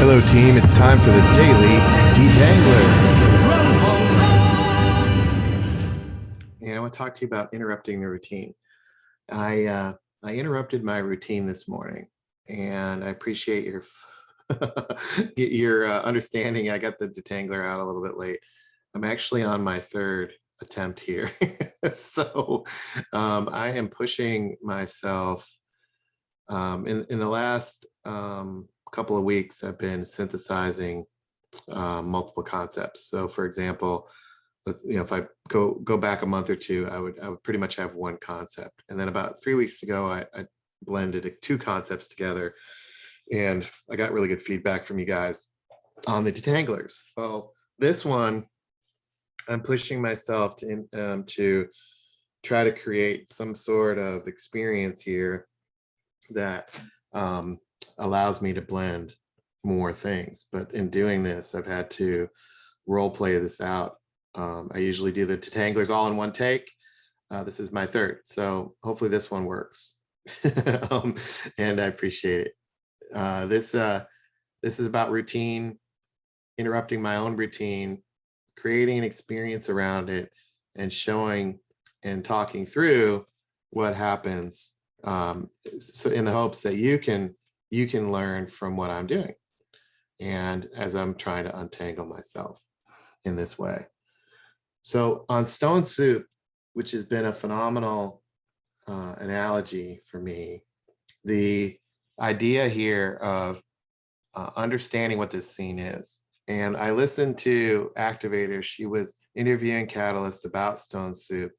Hello, team. It's time for the Daily Detangler. And I want to talk to you about interrupting the routine. I interrupted my routine this morning, and I appreciate your your understanding. I got the detangler out a little bit late. I'm actually on my third attempt here, so I am pushing myself. In the last couple of weeks, I've been synthesizing multiple concepts. So, for example, if I go back a month or two, I would pretty much have one concept, and then about 3 weeks ago, I blended two concepts together, and I got really good feedback from you guys on the detanglers. Well, this one, I'm pushing myself to try to create some sort of experience here that allows me to blend more things. But in doing this, I've had to role play this out. I usually do the detanglers all in one take. This is my third, so hopefully this one works. And I appreciate it. This is about routine, interrupting my own routine, creating an experience around it, and showing and talking through what happens. So in the hopes that you can learn from what I'm doing, and as I'm trying to untangle myself in this way. So on Stone Soup, which has been a phenomenal analogy for me, the idea here of understanding what this scene is. And I listened to Activator. She was interviewing Catalyst about Stone Soup.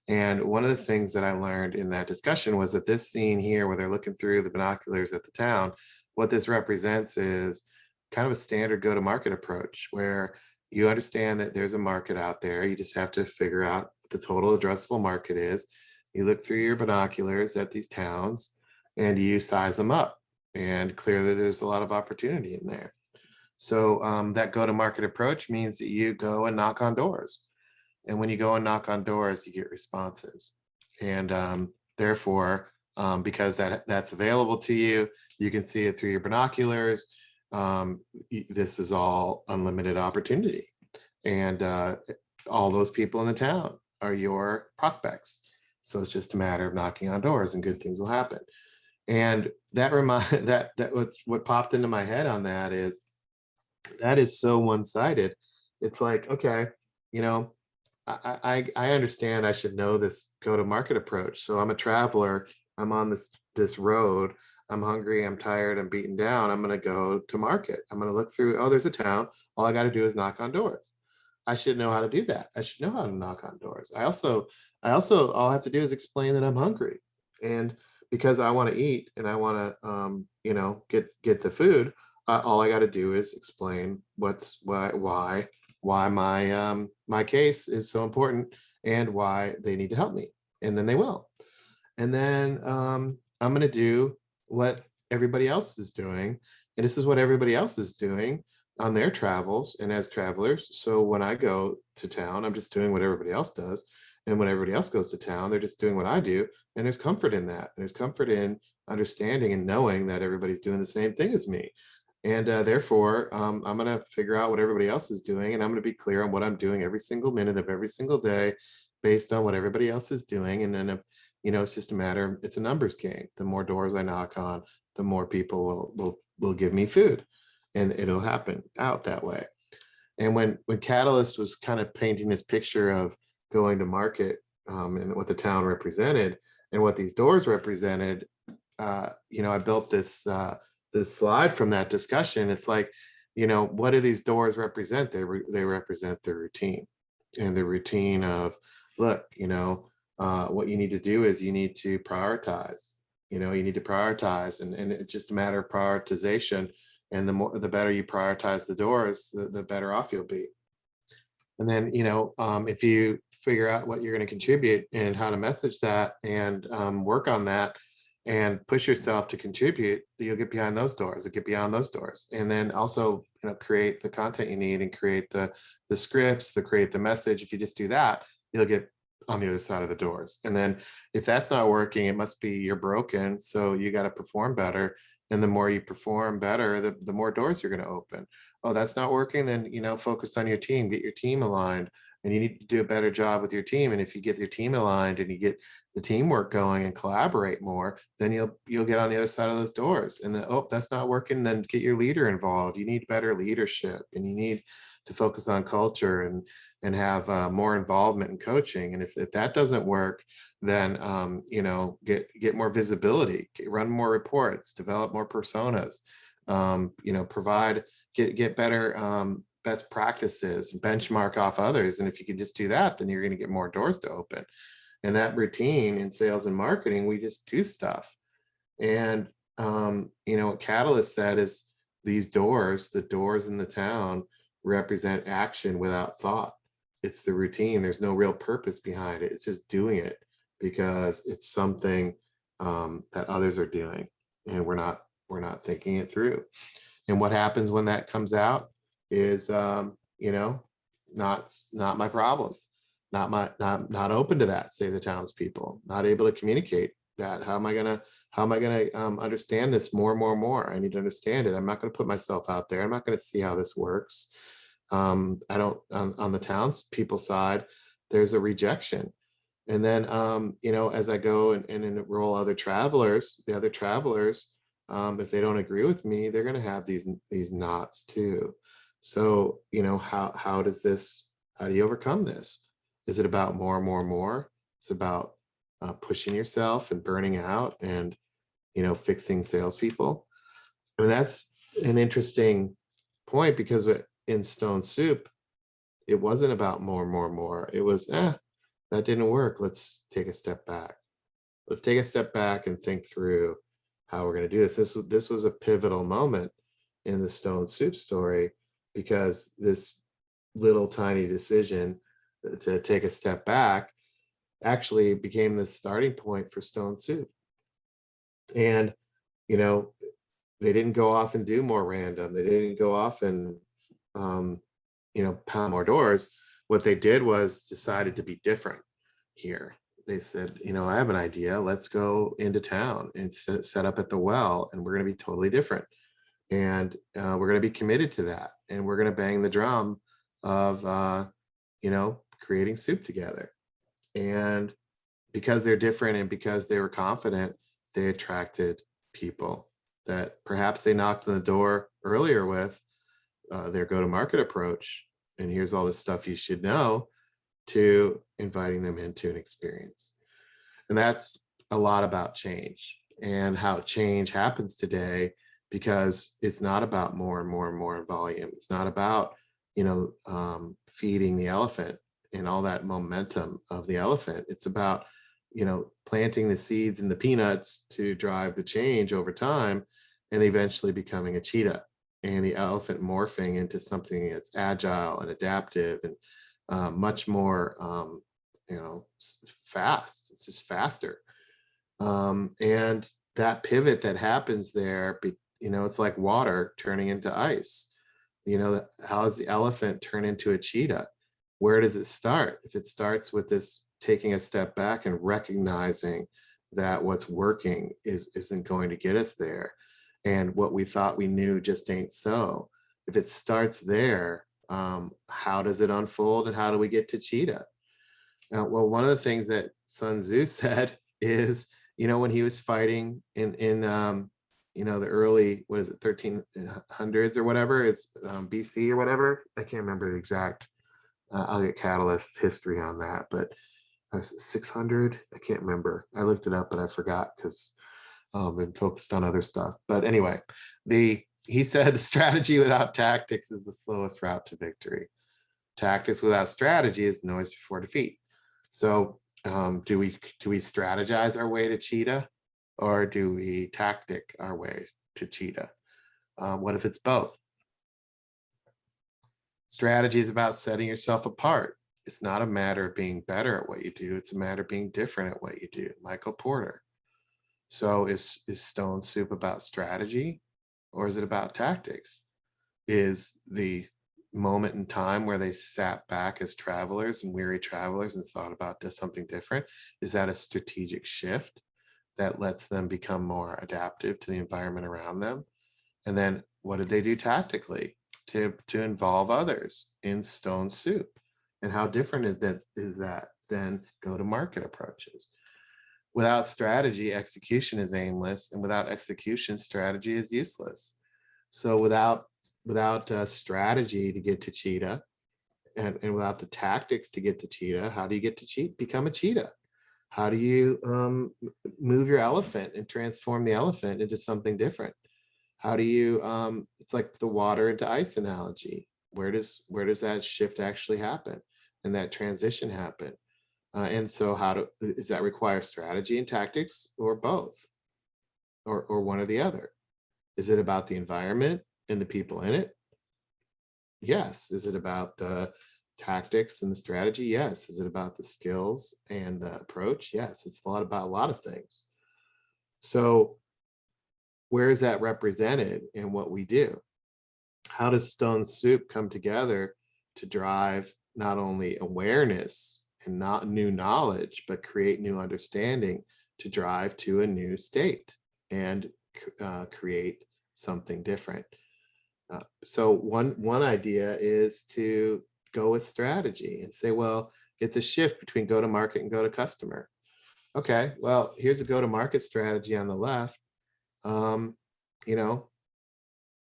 And one of the things that I learned in that discussion was that this scene here, where they're looking through the binoculars at the town, what this represents is kind of a standard go-to-market approach, where you understand that there's a market out there. You just have to figure out what the total addressable market is. You look through your binoculars at these towns and you size them up, and clearly there's a lot of opportunity in there. So that go-to-market approach means that you go and knock on doors. And when you go and knock on doors, you get responses. And therefore, because that's available to you, you can see it through your binoculars. This is all unlimited opportunity. And all those people in the town are your prospects. So it's just a matter of knocking on doors and good things will happen. And that what popped into my head on that is so one-sided. It's like, okay, you know, I understand I should know this go-to-market approach. So I'm a traveler. I'm on this road. I'm hungry. I'm tired. I'm beaten down. I'm going to go to market. I'm going to look through. Oh, there's a town. All I got to do is knock on doors. I should know how to do that. I should know how to knock on doors. I also all I have to do is explain that I'm hungry, and because I want to eat and I want to get the food. All I got to do is explain why my case is so important and why they need to help me, and then they will. And then I'm going to do what everybody else is doing, and this is what everybody else is doing on their travels and as travelers. So when I go to town, I'm just doing what everybody else does, and when everybody else goes to town, they're just doing what I do. And there's comfort in that, and there's comfort in understanding and knowing that everybody's doing the same thing as me. And therefore, I'm going to figure out what everybody else is doing, and I'm going to be clear on what I'm doing every single minute of every single day based on what everybody else is doing. And then, it's just a matter, it's a numbers game. The more doors I knock on, the more people will give me food, and it'll happen out that way. And when Catalyst was kind of painting this picture of going to market and what the town represented and what these doors represented, I built this slide from that discussion. It's like, what do these doors represent? They represent the routine, and the routine of, look, what you need to do is you need to prioritize. You need to prioritize, and it's just a matter of prioritization. And the better you prioritize the doors, the better off you'll be. And then, if you figure out what you're going to contribute and how to message that and work on that, and push yourself to contribute, you'll get behind those doors, or get beyond those doors. And then also, create the content you need and create the scripts, create the message. If you just do that, you'll get on the other side of the doors. And then if that's not working, it must be you're broken. So you got to perform better. And the more you perform better, the more doors you're going to open. Oh, that's not working, then focus on your team, get your team aligned, and you need to do a better job with your team. And if you get your team aligned and you get the teamwork going and collaborate more, then you'll get on the other side of those doors. And then, oh, that's not working, then get your leader involved. You need better leadership, and you need to focus on culture and have more involvement in coaching. And if that doesn't work, then get more visibility, run more reports, develop more personas, provide, get better best practices, benchmark off others. And if you can just do that, then you're going to get more doors to open. And that routine in sales and marketing, we just do stuff. And what Catalyst said is these doors, the doors in the town, represent action without thought. It's the routine. There's no real purpose behind it. It's just doing it because it's something that others are doing, and we're not thinking it through. And what happens when that comes out is not my problem, not open to that, say the townspeople, not able to communicate that. How am I gonna understand this more? I need to understand it. I'm not going to put myself out there. I'm not going to see how this works. I don't, on the townspeople side, there's a rejection. And then, as I go and enroll the other travelers, if they don't agree with me, they're going to have these knots too. So, how do you overcome this? Is it about more? It's about pushing yourself and burning out and, fixing salespeople. I mean, that's an interesting point, because in Stone Soup, it wasn't about more. It was, that didn't work. Let's take a step back. Let's take a step back and think through how we're going to do this. This was a pivotal moment in the Stone Soup story, because this little tiny decision to take a step back actually became the starting point for Stone Soup. And, they didn't go off and do more random. They didn't go off and, pound more doors. What they did was decided to be different here. They said, I have an idea. Let's go into town and set up at the well, and we're going to be totally different. And we're going to be committed to that. And we're going to bang the drum of, creating soup together. And because they're different and because they were confident, they attracted people that perhaps they knocked on the door earlier with their go-to-market approach. And here's all this stuff you should know, to inviting them into an experience. And that's a lot about change and how change happens today, because it's not about more and more volume. It's not about, feeding the elephant and all that momentum of the elephant. It's about, planting the seeds and the peanuts to drive the change over time, and eventually becoming a cheetah, and the elephant morphing into something that's agile and adaptive and much more, fast. It's just faster. And that pivot that happens there, it's like water turning into ice. How does the elephant turn into a cheetah? Where does it start? If it starts with this taking a step back and recognizing that what's working isn't going to get us there, and what we thought we knew just ain't so. If it starts there, how does it unfold, and how do we get to cheetah? Well, one of the things that Sun Tzu said is, when he was fighting in the early, 1300s or whatever, it's BC or whatever. I can't remember the exact. I'll get Catalyst history on that, but 600. I can't remember. I looked it up, but I forgot because been focused on other stuff. But anyway, he said the strategy without tactics is the slowest route to victory. Tactics without strategy is noise before defeat. So do we strategize our way to cheetah, or do we tactic our way to cheetah? What if it's both? Strategy is about setting yourself apart. It's not a matter of being better at what you do. It's a matter of being different at what you do. Michael Porter. So is Stone Soup about strategy, or is it about tactics? Is the moment in time where they sat back as travelers and weary travelers and thought about something different, is that a strategic shift that lets them become more adaptive to the environment around them. And then what did they do tactically to involve others in stone soup? And how different is that than go-to-market approaches? Without strategy, execution is aimless, and without execution, strategy is useless. So without strategy to get to cheetah, and without the tactics to get to cheetah, how do you get to become a cheetah? How do you move your elephant and transform the elephant into something different? How do you, it's like the water into ice analogy. Where does that shift actually happen and that transition happen? And so does that require strategy and tactics, or both, or one or the other? Is it about the environment and the people in it? Yes. Is it about the tactics and the strategy? Yes. Is it about the skills and the approach? Yes. It's about a lot of things. So where is that represented in what we do? How does stone soup come together to drive not only awareness and not new knowledge, but create new understanding to drive to a new state and create something different? So one idea is to go with strategy and say, well, it's a shift between go to market and go to customer. Okay, well, here's a go to market strategy on the left. You know,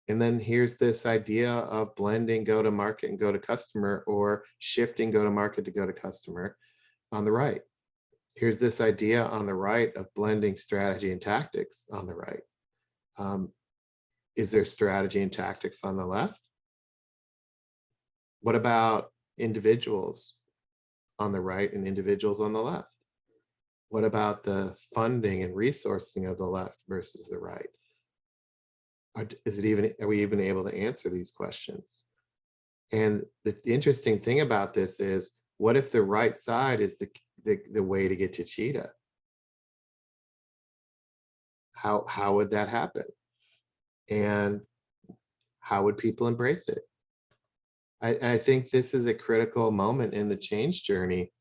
and then here's this idea of blending go to market and go to customer, or shifting go to market to go to customer on the right. Here's this idea on the right of blending strategy and tactics on the right. Is there strategy and tactics on the left? What about individuals on the right and individuals on the left? What about the funding and resourcing of the left versus the right? Are we even able to answer these questions? And the interesting thing about this is, what if the right side is the way to get to cheetah? How would that happen? And how would people embrace it? I think this is a critical moment in the change journey.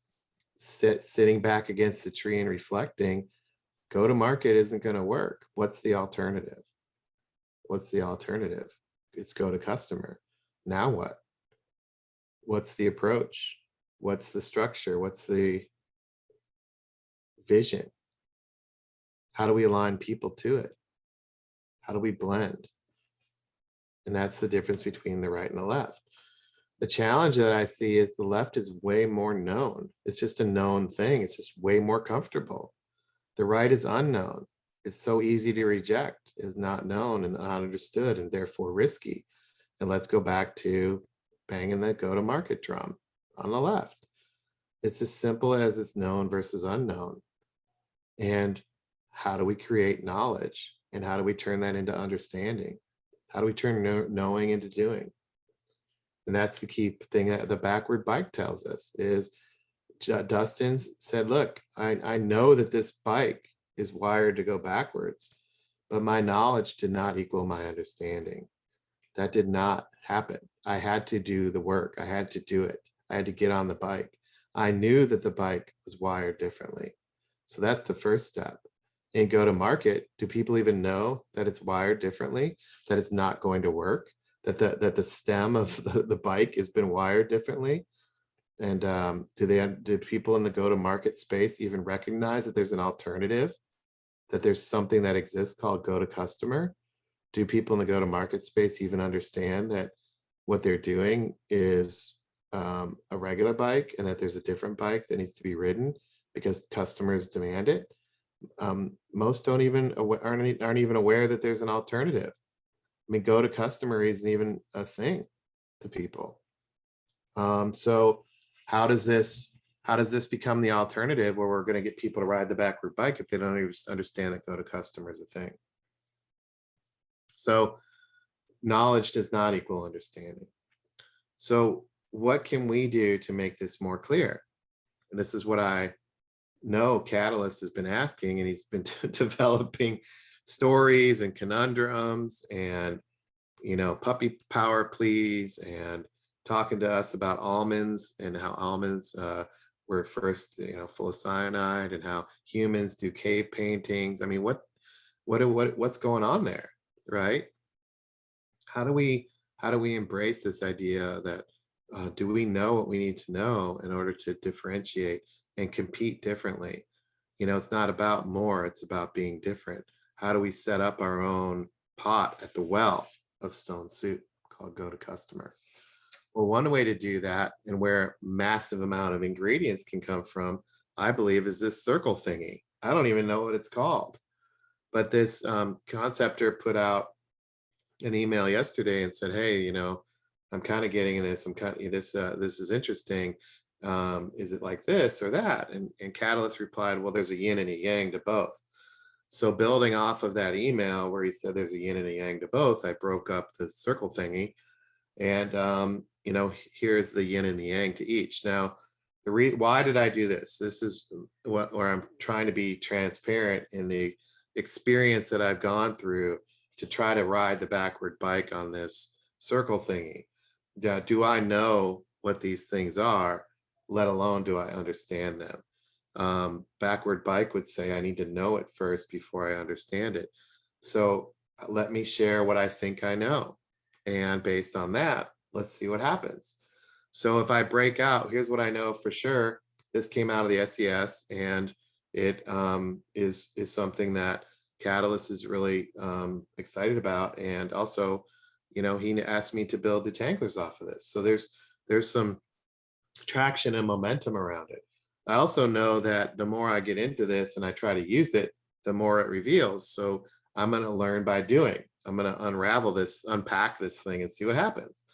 Sitting back against the tree and reflecting, go to market isn't going to work. What's the alternative? What's the alternative? It's go to customer. Now what? What's the approach? What's the structure? What's the vision? How do we align people to it? How do we blend? And that's the difference between the right and the left. The challenge that I see is the left is way more known. It's just a known thing. It's just way more comfortable. The right is unknown. It's so easy to reject, is not known and ununderstood, and therefore risky. And let's go back to banging that go-to-market drum on the left. It's as simple as it's known versus unknown. And how do we create knowledge? And how do we turn that into understanding? How do we turn knowing into doing? And that's the key thing that the backward bike tells us is, Dustin said, look, I know that this bike is wired to go backwards, but my knowledge did not equal my understanding. That did not happen. I had to do the work. I had to do it. I had to get on the bike. I knew that the bike was wired differently. So that's the first step. And go to market, do people even know that it's wired differently, that it's not going to work, that the stem of the bike has been wired differently? And do people in the go-to-market space even recognize that there's an alternative, that there's something that exists called go-to-customer? Do people in the go-to-market space even understand that what they're doing is a regular bike, and that there's a different bike that needs to be ridden because customers demand it? Most aren't even aware that there's an alternative. I mean, go-to-customer isn't even a thing to people. So how does this become the alternative, where we're going to get people to ride the backward bike if they don't even understand that go-to-customer is a thing? So knowledge does not equal understanding. So what can we do to make this more clear? And this is what I know Catalyst has been asking, and he's been developing stories and conundrums and, puppy power please, and talking to us about almonds and how almonds were first, full of cyanide, and how humans do cave paintings. I mean, what's going on there, right? How do we embrace this idea that do we know what we need to know in order to differentiate and compete differently? It's not about more, it's about being different. How do we set up our own pot at the well of stone soup called go to customer? Well, one way to do that, and where massive amount of ingredients can come from, I believe, is this circle thingy. I don't even know what it's called, but this conceptor put out an email yesterday and said, "Hey, I'm kind of getting in this. I'm kind of this. This is interesting. Is it like this or that?" And Catalyst replied, "Well, there's a yin and a yang to both." So building off of that email where he said there's a yin and a yang to both, I broke up the circle thingy, and here's the yin and the yang to each. Now, why did I do this? This is where I'm trying to be transparent in the experience that I've gone through to try to ride the backward bike on this circle thingy. Do I know what these things are, let alone do I understand them? Backward bike would say I need to know it first before I understand it. So let me share what I think I know. And based on that, let's see what happens. So if I break out, here's what I know for sure. This came out of the SES, and it is something that Catalyst is really excited about. And also, he asked me to build detanglers off of this. So there's some traction and momentum around it. I also know that the more I get into this and I try to use it, the more it reveals. So I'm going to learn by doing. I'm going to unpack this thing and see what happens.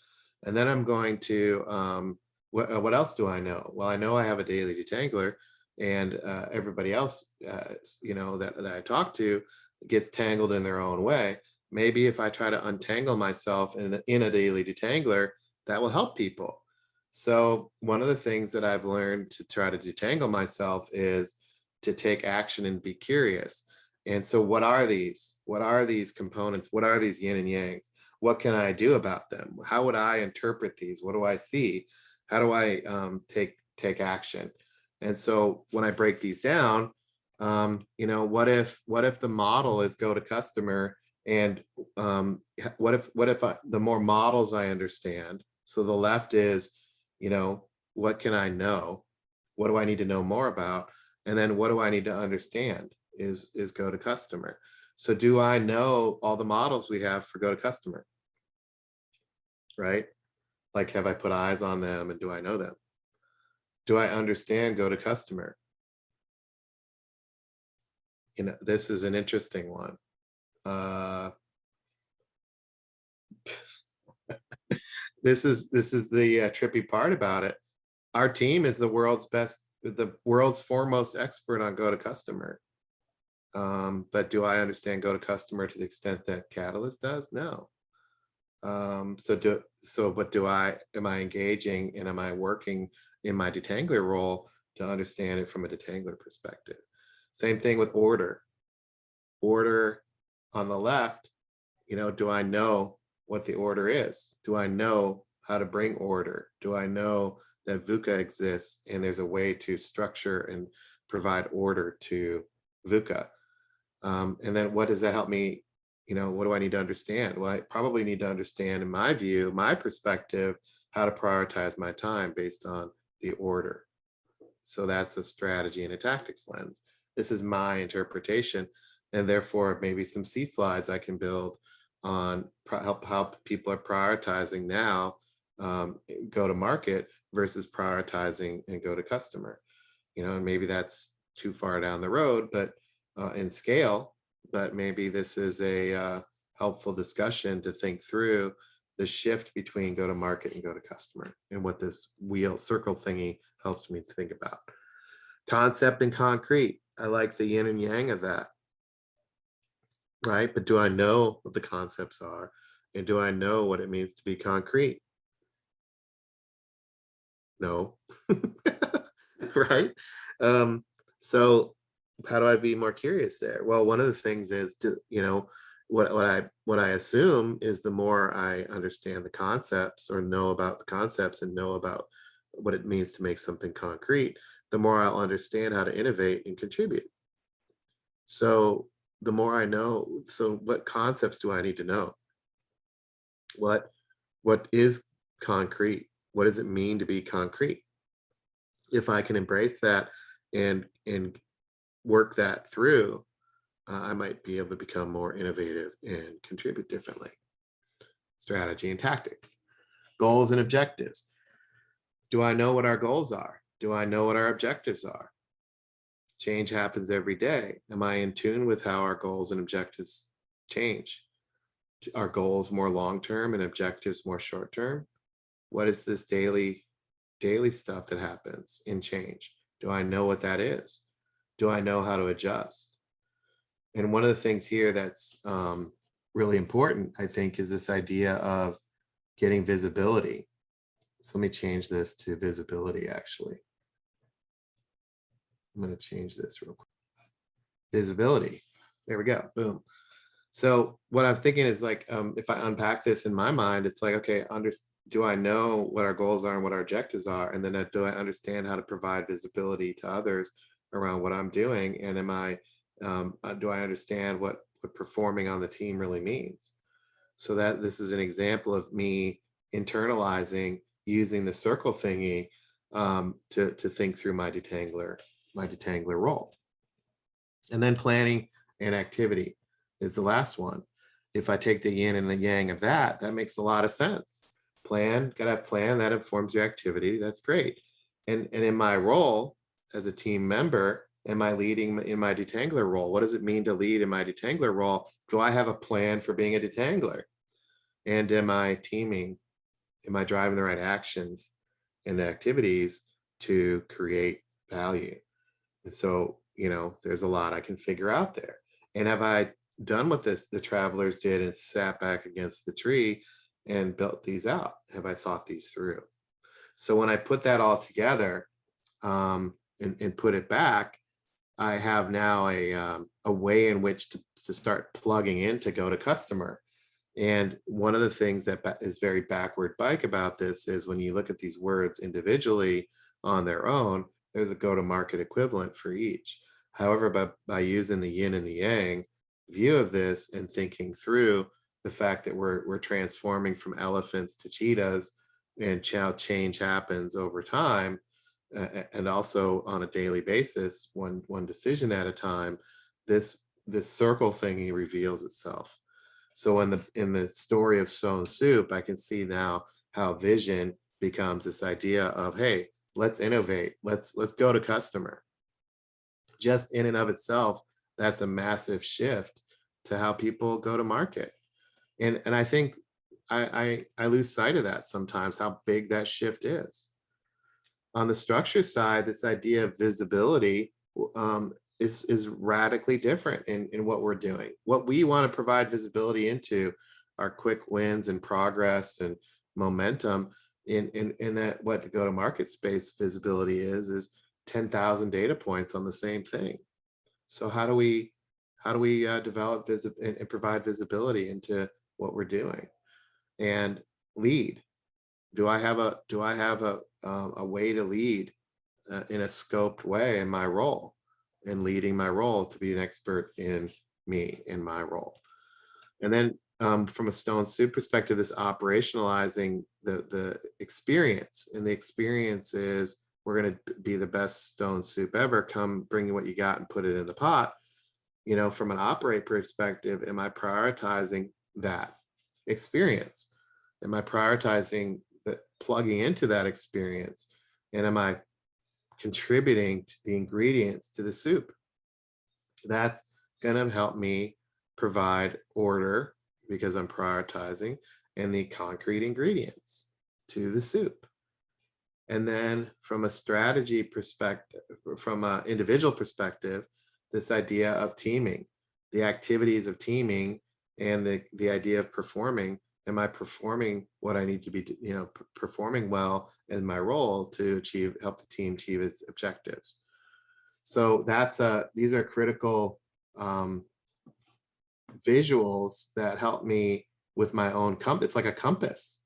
And then I'm going to, what else do I know? Well, I know I have a daily detangler, and everybody else, that I talk to gets tangled in their own way. Maybe if I try to untangle myself in a daily detangler, that will help people. So one of the things that I've learned to try to detangle myself is to take action and be curious. And so what are these? What are these components? What are these yin and yangs? What can I do about them? How would I interpret these? What do I see? How do I take action? And so when I break these down, what if the model is go to customer, and what if the more models I understand? So the left is, what can I know? What do I need to know more about? And then what do I need to understand is go to customer. So do I know all the models we have for go to customer? Right? Like, have I put eyes on them, and do I know them? Do I understand go to customer? This is an interesting one. This is the trippy part about it. Our team is the world's foremost expert on go to customer. But do I understand go to customer to the extent that Catalyst does? No. But am I engaging, and am I working in my detangler role to understand it from a detangler perspective? Same thing with order. Order on the left, do I know what the order is? Do I know how to bring order? Do I know that VUCA exists and there's a way to structure and provide order to VUCA? And then what does that help me? What do I need to understand? Well, I probably need to understand, in my view, my perspective, how to prioritize my time based on the order. So that's a strategy and a tactics lens. This is my interpretation, and therefore maybe some C slides I can build on how people are prioritizing now, go to market versus prioritizing and go to customer. And maybe that's too far down the road, but in scale. But maybe this is a helpful discussion to think through the shift between go to market and go to customer, and what this wheel circle thingy helps me think about. Concept and concrete. I like the yin and yang of that. Right? But do I know what the concepts are? And do I know what it means to be concrete? No. Right? So how do I be more curious there? Well, one of the things is what I assume is the more I understand the concepts, or know about the concepts, and know about what it means to make something concrete, the more I'll understand how to innovate and contribute. So the more I know, so what concepts do I need to know? What what is concrete? What does it mean to be concrete? If I can embrace that and work that through, I might be able to become more innovative and contribute differently. Strategy and tactics, goals and objectives. Do I know what our goals are? Do I know what our objectives are? Change happens every day. Am I in tune with how our goals and objectives change? Are goals more long term and objectives more short term? What is this daily stuff that happens in change? Do I know what that is? Do I know how to adjust? And one of the things here that's really important, I think, is this idea of getting visibility. So let me change this to visibility, actually. I'm going to change this real quick. Visibility. There we go. Boom. So what I'm thinking is like, if I unpack this in my mind, it's like, okay, do I know what our goals are and what our objectives are? And then do I understand how to provide visibility to others around what I'm doing? And do I understand what performing on the team really means? So that this is an example of me internalizing using the circle thingy to think through my detangler role. And then planning and activity is the last one. If I take the yin and the yang of that, that makes a lot of sense. Gotta have plan, that informs your activity. That's great. And in my role as a team member, am I leading in my detangler role? What does it mean to lead in my detangler role? Do I have a plan for being a detangler? And am I teaming? Am I driving the right actions and activities to create value? And so, there's a lot I can figure out there. And have I done what the travelers did and sat back against the tree and built these out? Have I thought these through? So when I put that all together and put it back, I have now a way in which to start plugging in to go to customer. And one of the things that is very backward bike about this is when you look at these words individually on their own, there's a go-to-market equivalent for each. However, by using the yin and the yang view of this and thinking through the fact that we're transforming from elephants to cheetahs and how change happens over time, and also on a daily basis, one decision at a time, this circle thingy reveals itself. So in the story of Stone Soup, I can see now how vision becomes this idea of, hey, let's innovate, let's go to customer. Just in and of itself, that's a massive shift to how people go to market. And I think I lose sight of that sometimes, how big that shift is. On the structure side, this idea of visibility is radically different in what we're doing. What we want to provide visibility into are quick wins and progress and momentum. In that, what the go-to-market space visibility is 10,000 data points on the same thing. So how do we develop and provide visibility into what we're doing? And lead. Do I have a way to lead in a scoped way in my role, and leading my role to be an expert in my role? And then from a Stone Soup perspective, this operationalizing the experience, and the experience is we're going to be the best Stone Soup ever. Come bring what you got and put it in the pot. From an operate perspective, am I prioritizing that experience? Am I prioritizing plugging into that experience? And am I contributing to the ingredients to the soup? That's going to help me provide order because I'm prioritizing, and the concrete ingredients to the soup. And then from a strategy perspective, from an individual perspective, this idea of teaming, the activities of teaming, and the idea of performing. Am I performing what I need to be, performing well in my role to help the team achieve its objectives? So these are critical visuals that help me with my own compass. It's like a compass,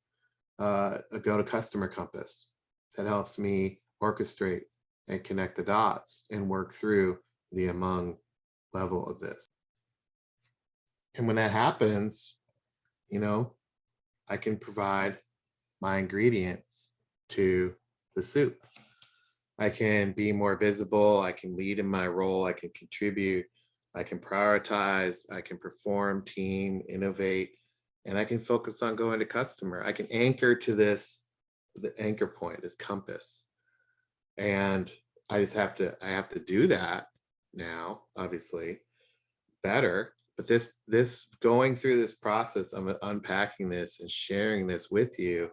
a go to customer compass that helps me orchestrate and connect the dots and work through the among level of this. And when that happens, you know, I can provide my ingredients to the soup. I can be more visible. I can lead in my role. I can contribute. I can prioritize. I can perform, team, innovate, and I can focus on going to customer. I can anchor to this, the anchor point, this compass. And I have to do that now, obviously, better. But this going through this process of unpacking this and sharing this with you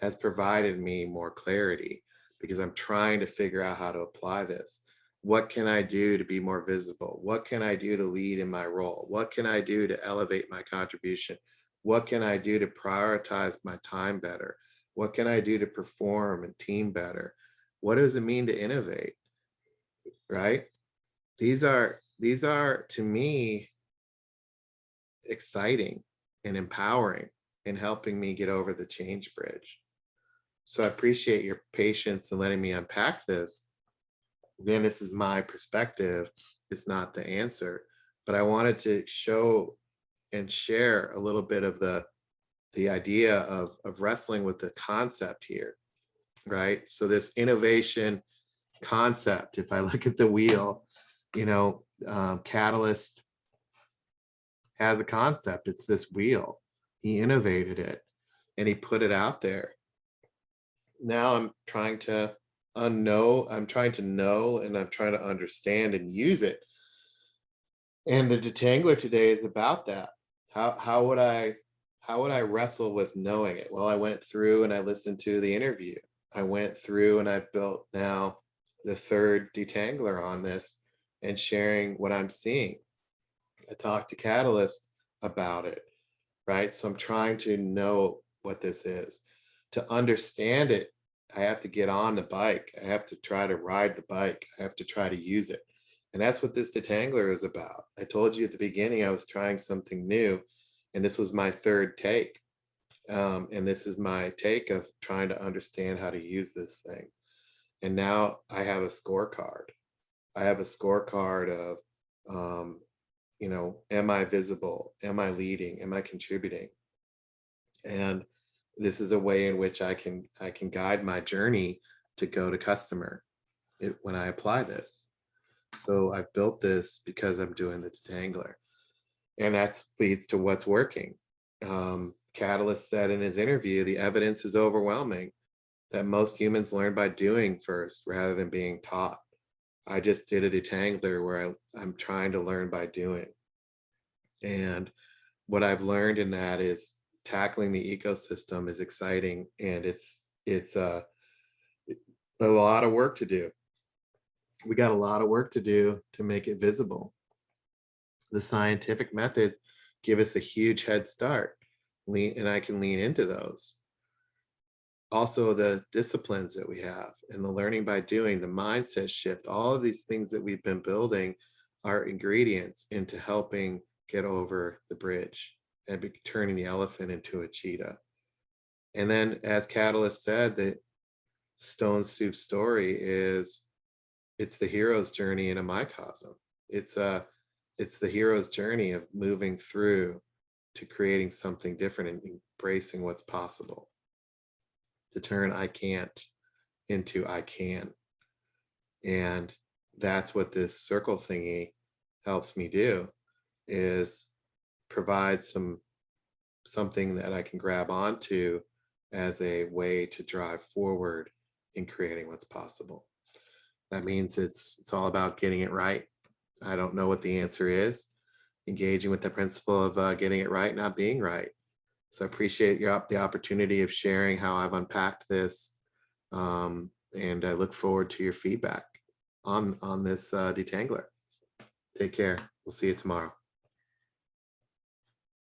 has provided me more clarity, because I'm trying to figure out how to apply this. What can I do to be more visible? What can I do to lead in my role? What can I do to elevate my contribution? What can I do to prioritize my time better? What can I do to perform and team better? What does it mean to innovate? Right? These are to me exciting and empowering and helping me get over the change bridge. So I appreciate your patience and letting me unpack this. Again, this is my perspective. It's not the answer, but I wanted to show and share a little bit of the idea of wrestling with the concept here, right? So this innovation concept, if I look at the wheel, you know, Catalyst has a concept. It's this wheel. He innovated it and he put it out there. Now I'm trying to know, and I'm trying to understand and use it. And the detangler today is about that. How would I wrestle with knowing it? Well, I went through and I listened to the interview. I went through and I built now the third detangler on this and sharing what I'm seeing. I talked to Catalyst about it, right? So I'm trying to know what this is. To understand it, I have to get on the bike. I have to try to ride the bike. I have to try to use it. And that's what this detangler is about. I told you at the beginning I was trying something new, and this was my third take. And this is my take of trying to understand how to use this thing. And now I have a scorecard. I have a scorecard of, you know, am I visible? Am I leading? Am I contributing? And this is a way in which I can guide my journey to go to customer when I apply this. So I've built this because I'm doing the detangler, and that leads to what's working. Catalyst said in his interview, the evidence is overwhelming that most humans learn by doing first rather than being taught. I just did a detangler where I'm trying to learn by doing. And what I've learned in that is tackling the ecosystem is exciting, and it's a lot of work to do. We got a lot of work to do to make it visible. The scientific methods give us a huge head start, and I can lean into those. Also, the disciplines that we have and the learning by doing, the mindset shift, all of these things that we've been building are ingredients into helping get over the bridge and turning the elephant into a cheetah. And then, as Catalyst said, the Stone Soup story is, it's the hero's journey in a microcosm. It's the hero's journey of moving through to creating something different and embracing what's possible, to turn I can't into I can. And that's what this circle thingy helps me do, is provide something that I can grab onto as a way to drive forward in creating what's possible. That means it's all about getting it right. I don't know what the answer is. Engaging with the principle of getting it right, not being right. So I appreciate the opportunity of sharing how I've unpacked this, and I look forward to your feedback on this detangler. Take care. We'll see you tomorrow.